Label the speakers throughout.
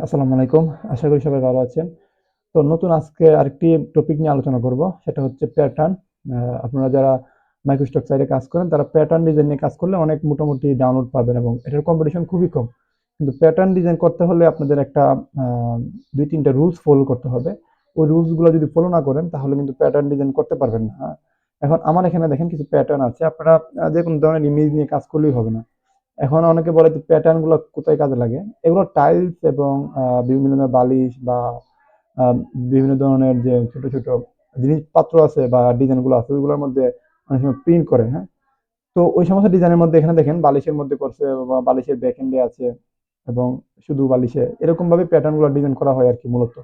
Speaker 1: আসসালামু আলাইকুম। আশা করি সবাই ভালো আছেন। তো নতুন আজকে আরেকটি টপিক নিয়ে আলোচনা করব। সেটা হচ্ছে প্যাটার্ন। আপনারা যারা মাইক্রোস্টক সাইটে কাজ করেন তারা প্যাটার্ন ডিজাইন নিয়ে কাজ করলে অনেক মোটামুটি ডাউনলোড পাবেন এবং এটার কম্পিটিশন খুবই কম। কিন্তু প্যাটার্ন ডিজাইন করতে হলে আপনাদের একটা আ ২-৩ টা রুলস ফলো করতে হবে। ওই রুলস গুলা যদি ফলো না করেন তাহলে কিন্তু প্যাটার্ন ডিজাইন করতে পারবেন না। এখন আমার এখানে দেখেন কিছু প্যাটার্ন আছে। আপনারা যেকোনো ধরনের ইমেজ নিয়ে কাজ করলেই হবে না। এখন অনেকে বলে যে প্যাটার্ন গুলো কোথায় কাজে লাগে? এগুলো টাইলস এবং বিভিন্ন ধরনের বালিশ বা আ বিভিন্ন ধরনের যে ছোট, ছোট জিনিসপত্র আছে বা ডিজাইন গুলো আছে ওইগুলোর মধ্যে অনেক সময় প্রিন্ট করে, হ্যাঁ? তো ওই সমস্ত ডিজাইনের মধ্যে এখানে দেখেন বালিশের মধ্যে করছে বা বালিশের ব্যাক এন্ডে আছে এবং শুধু বালিশে এরকম ভাবে প্যাটার্ন গুলো ডিজাইন করা হয় আরকি মূলত।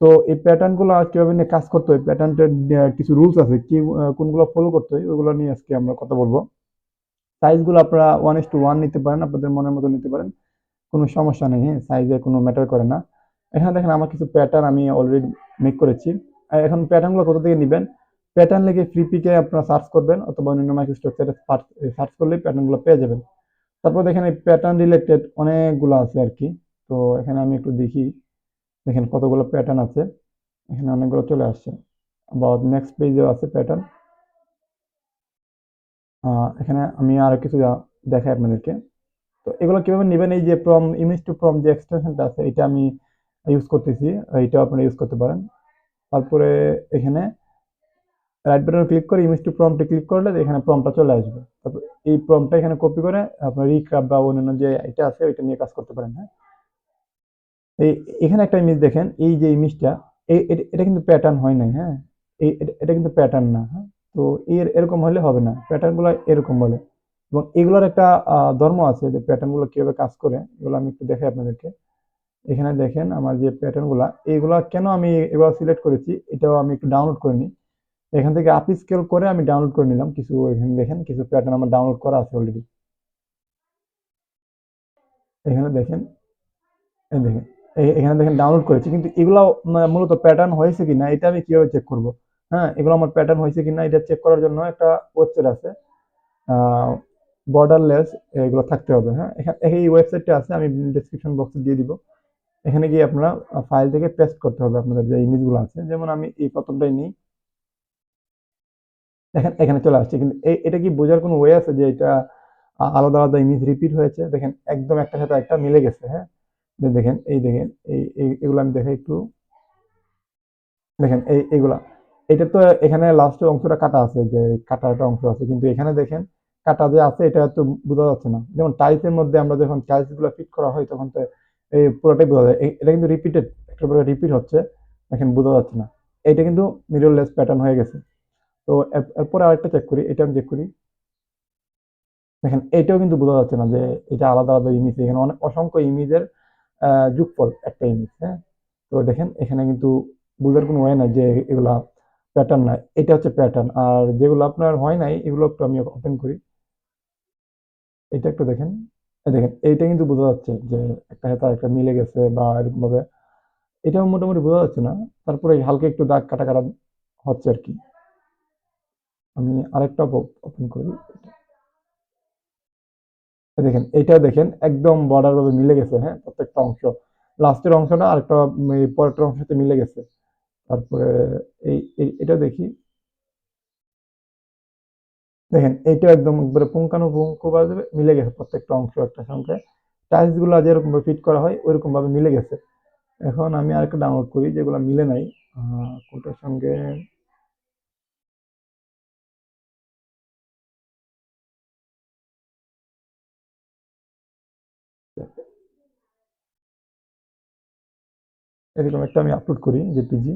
Speaker 1: তো এই প্যাটার্ন গুলা কিভাবে নিয়ে কাজ করতে হয়, প্যাটার্নটার কিছু রুলস আছে কি কোনগুলো ফলো করতে হয় ওইগুলো নিয়ে আজকে আমরা কথা বলব। সাইজ গুলো আপনারা 1:1 নিতে পারেন, আপনাদের মনের মতো নিতে পারেন। কোনো সমস্যা নেই, হ্যাঁ? সাইজে কোনো ম্যাটার করে না। এখানে দেখেন আমার কিছু প্যাটার্ন আমি অলরেডি মেক করেছি। এখন প্যাটার্নগুলো কোথা থেকে নিবেন? প্যাটার্ন লিখে ফ্লিপিকে আপনারা সার্চ করবেন অথবা অন্যান্য মাইক্রোস্টক সাইটে সার্চ করলেই প্যাটার্নগুলো পেয়ে যাবেন। তারপর দেখেন এই প্যাটার্ন রিলেটেড অনেকগুলো আছে আরকি। তো এখানে আমি একটু দেখি, দেখেন কতগুলো প্যাটার্ন আছে। এখানে অনেকগুলো চলে আসছে। আবার নেক্সট পেজেও আছে প্যাটার্ন। আ এখানে আমি আরো কিছু দেখাই আপনাদেরকে। তো এগুলো কিভাবে নিবেন এই যে ইমেজ টু প্রম্পট যে এক্সটেনশনটা আছে এটা আমি ইউজ করতেছি। এটাও আপনারা ইউজ করতে পারেন। তারপরে এখানে রাইট বাটনে ক্লিক করে ইমেজ টু প্রম্পটে ক্লিক করলে এখানে প্রম্পটটা চলে আসবে। তারপর এই প্রম্পটটা এখানে কপি করে আপনার রিক্রাফট বা অন্যান্য যে এটা আছে ওইটা নিয়ে কাজ করতে পারেন, হ্যাঁ? এই এখানে একটা ইমেজ দেখেন, এই যে ইমেজটা এটা কিন্তু প্যাটার্ন হয় নাই, হ্যাঁ? এটা কিন্তু প্যাটার্ন না, হ্যাঁ? তো এরকম হলে হবে না। প্যাটার্নগুলো এরকম বলে। এবং এগুলোর একটা ধর্ম আছে যে প্যাটার্নগুলো কিভাবে কাজ করে এগুলো আমি একটু দেখাই আপনাদেরকে। এখানে দেখেন আমার যে প্যাটার্ন গুলা এইগুলা কেন আমি এগুলো সিলেক্ট করেছি এটাও আমি একটু ডাউনলোড করে নিই। এখান থেকে আপ স্কেল করে আমি ডাউনলোড করে নিলাম কিছু। এখানে দেখেন কিছু প্যাটার্ন আমার ডাউনলোড করা আছে অলরেডি। এখানে দেখেন, এই দেখেন, এখানে দেখেন ডাউনলোড করেছি কিন্তু এগুলা মূলত প্যাটার্ন হয়েছে কিনা এটা আমি কিভাবে চেক করব? হ্যাঁ, এগুলো আমার প্যাটার্ন হয়েছে কিনা এটা চেক করার জন্য একটা ওয়েবসাইট আছে। বর্ডারলেস এগুলো থাকতে হবে, হ্যাঁ? এই ওয়েবসাইটটা আছে, আমি ডেসক্রিপশন বক্সে দিয়ে দিব। এখানে গিয়ে আপনারা ফাইল থেকে পেস্ট করতে হবে আপনাদের যে ইমেজগুলো আছে। যেমন আমি এই প্রথমটাই নিই। দেখেন এখানে চলে আসছে। কিন্তু এটা কি বোঝার কোনো ওয়ে আছে যে এটা আলাদা, আলাদা ইমেজ রিপিট হয়েছে? দেখেন একদম একটার সাথে একটা মিলে গেছে, হ্যাঁ? দেখেন, এই দেখেন, এগুলো আমি দেখাই একটু। দেখেন এইগুলা। এটা তো এখানে লাস্টের অংশটা কাটা আছে যে কাটা একটা অংশ আছে। কিন্তু এখানে দেখেন কাটা যে আছে এটা তো বোঝা যাচ্ছে না। যেমন টাইলসের মধ্যে আমরা যখন টাইলস গুলো ফিট করা হয় তখন তো এই পুরোটাই বোঝা যায়। এটা কিন্তু রিপিটেড, একটা করে রিপিট হচ্ছে। দেখেন বোঝা যাচ্ছে না। এইটা কিন্তু মিররলেস প্যাটার্ন হয়ে গেছে। তো এরপরে আরেকটা চেক করি। এটা আমি চেক করি। দেখেন এটাও কিন্তু বোঝা যাচ্ছে না যে এটা আলাদা, আলাদা ইমেজ। এখানে অনেক অসংখ্য ইমেজের যুগফল একটা ইমেজ, হ্যাঁ? তো দেখেন এখানে কিন্তু বোঝার কোনো ওয়ে নাই যে এগুলা প্যাটার্ন না। এটা হচ্ছে প্যাটার্ন। আর যেগুলো আপনার হয় নাই এগুলো একটু আমি ওপেন করি। এটা একটু দেখেন। এই দেখেন এইটা কিন্তু বোঝা যাচ্ছে যে একটা সাথে আরেকটা মিলে গেছে বা এরকম ভাবে। এটাও মোটামুটি বোঝা যাচ্ছে না। তারপরে হালকা একটু দাগ কাটা, কাটা হচ্ছে আরকি। আমি আরেকটা ওপেন করি। দেখেন এইটা দেখেন একদম বর্ডার ভাবে মিলে গেছে, হ্যাঁ? প্রত্যেকটা অংশ। লাস্টের অংশটা আরেকটা এই পরেরটার অংশের সাথে মিলে গেছে। তারপরে এটা দেখি। দেখেন এইটা একদম একবারে পুঙ্খানুপুঙ্খভাবে মিলে গেছে প্রত্যেকটা অংশ একটার সঙ্গে। টাইলস গুলা যেরকম ভাবে ফিট করা হয় ওইরকম ভাবে মিলে গেছে। এখন আমি আরেকটা ডাউনলোড করি যেগুলো মিলে নাই। কোনটার সঙ্গে এরকম একটা আমি আপলোড করি জেপিজি।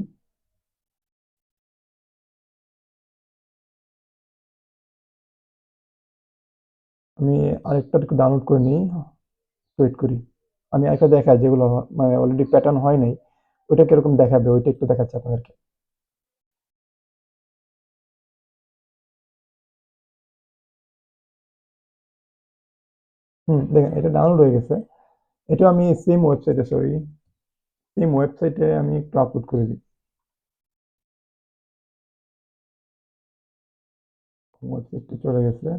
Speaker 1: আমি আরেকটা একটু ডাউনলোড করে নিই, ওয়েট করি। আমি আরেকটা দেখাই যেগুলো মানে অলরেডি প্যাটার্ন হয় নাই। ওইটা কিরকম দেখাবে ওইটা একটু দেখাচ্ছি আপনাদেরকে। দেখেন এটা ডাউনলোড হয়ে গেছে। এটা আমি সেম ওয়েবসাইটে, সরি, সেম ওয়েবসাইটে আমি একটু আপলোড করে দিই। ওয়েবসাইটে চলে গেছে।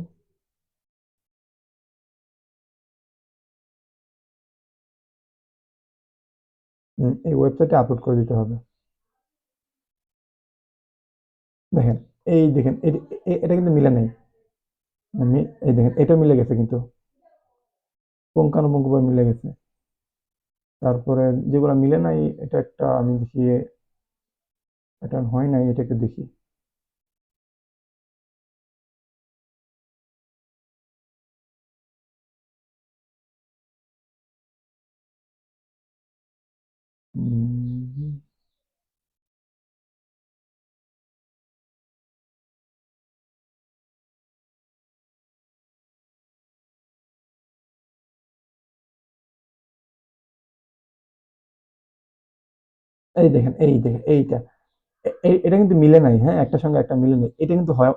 Speaker 1: এই ওয়েবসাইটে আপলোড করে দিতে হবে। দেখেন, এই দেখেন এটা কিন্তু মিলে নাই। এই দেখেন এটা মিলে গেছে কিন্তু পুঙ্খানুপুঙ্খভাবে মিলে গেছে। তারপরে যেগুলো মিলে নাই এটা একটা আমি দেখি প্যাটার্ন হয় নাই এটা একটু দেখি। উম, এই দেখেন এই দেখেন এইটা এটা কিন্তু মিলে নাই, হ্যাঁ, একটার সঙ্গে একটা মিলে নাই, এটা কিন্তু হয়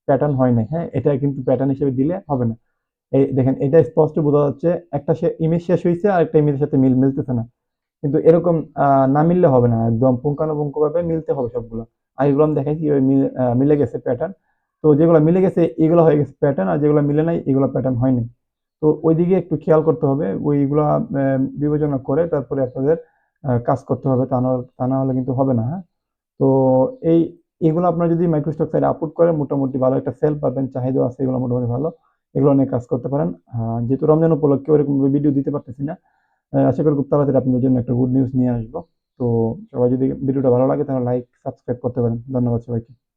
Speaker 1: প্যাটার্ন হয় নাই, হ্যাঁ, এটা কিন্তু প্যাটার্ন হিসেবে দিলে হবে না। এই দেখেন এটা স্পষ্ট বোঝা যাচ্ছে একটা ইমেজ শেষ হয়েছে আর একটা ইমেজের সাথে মিলতেছে না। কিন্তু এরকম না মিললে হবে না, একদম পুঙ্খানুপুঙ্খভাবে মিলতে হবে সবগুলো। আর এগুলো আমি দেখাইছি কিভাবে মিলে গেছে প্যাটার্ন। তো যেগুলো মিলে গেছে এগুলো হয়ে গেছে প্যাটার্ন, আর যেগুলো মিলে নাই এগুলো প্যাটার্ন হয়নি। তো ওইদিকে একটু খেয়াল করতে হবে, ওইগুলা বিবেচনা করে তারপরে আপনাদের কাজ করতে হবে, তা না হলে কিন্তু হবে না, হ্যাঁ। তো এই এগুলো আপনারা যদি মাইক্রোস্টক সাইটে আপলোড করেন মোটামুটি ভালো একটা সেল পাবেন, চাহিদা আছে, এগুলো মোটামুটি ভালো। এগুলো নিয়ে কাজ করতে পারেন। যেহেতু রমজান উপলক্ষে ওরকম ভিডিও দিতে পারতেছি না, আশা করি খুব তাড়াতাড়ি আপনাদের জন্য একটা গুড নিউজ নিয়ে আসবো। তো সবাই যদি ভিডিওটা ভালো লাগে তাহলে লাইক সাবস্ক্রাইব করতে পারেন। ধন্যবাদ সবাইকে।